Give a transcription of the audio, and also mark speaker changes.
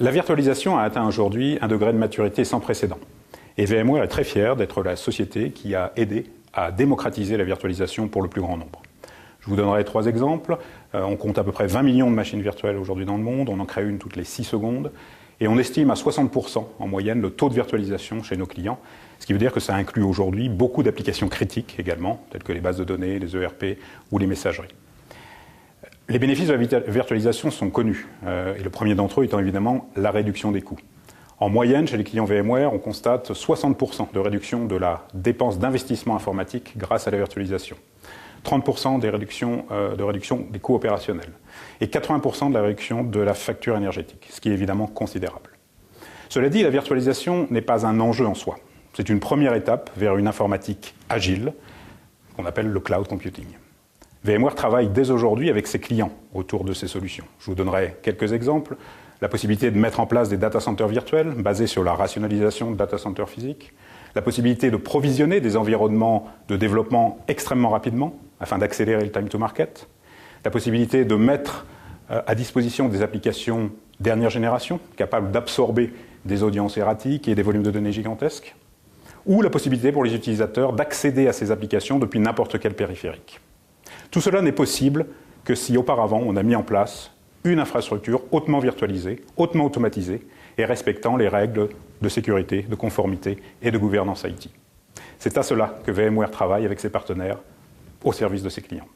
Speaker 1: La virtualisation a atteint aujourd'hui un degré de maturité sans précédent. Et VMware est très fier d'être la société qui a aidé à démocratiser la virtualisation pour le plus grand nombre. Je vous donnerai 3 exemples. On compte à peu près 20 millions de machines virtuelles aujourd'hui dans le monde, on en crée une toutes les 6 secondes, et on estime à 60% en moyenne le taux de virtualisation chez nos clients, ce qui veut dire que ça inclut aujourd'hui beaucoup d'applications critiques également, telles que les bases de données, les ERP ou les messageries. Les bénéfices de la virtualisation sont connus, et le premier d'entre eux étant évidemment la réduction des coûts. En moyenne, chez les clients VMware, on constate 60% de réduction de la dépense d'investissement informatique grâce à la virtualisation, 30% de réduction des coûts opérationnels et 80% de la réduction de la facture énergétique, ce qui est évidemment considérable. Cela dit, la virtualisation n'est pas un enjeu en soi. C'est une première étape vers une informatique agile, qu'on appelle le cloud computing. VMware travaille dès aujourd'hui avec ses clients autour de ces solutions. Je vous donnerai quelques exemples. La possibilité de mettre en place des data centers virtuels basés sur la rationalisation de data centers physiques, la possibilité de provisionner des environnements de développement extrêmement rapidement afin d'accélérer le time to market, la possibilité de mettre à disposition des applications dernière génération capables d'absorber des audiences erratiques et des volumes de données gigantesques, ou la possibilité pour les utilisateurs d'accéder à ces applications depuis n'importe quel périphérique. Tout cela n'est possible que si auparavant on a mis en place une infrastructure hautement virtualisée, hautement automatisée et respectant les règles de sécurité, de conformité et de gouvernance IT. C'est à cela que VMware travaille avec ses partenaires au service de ses clients.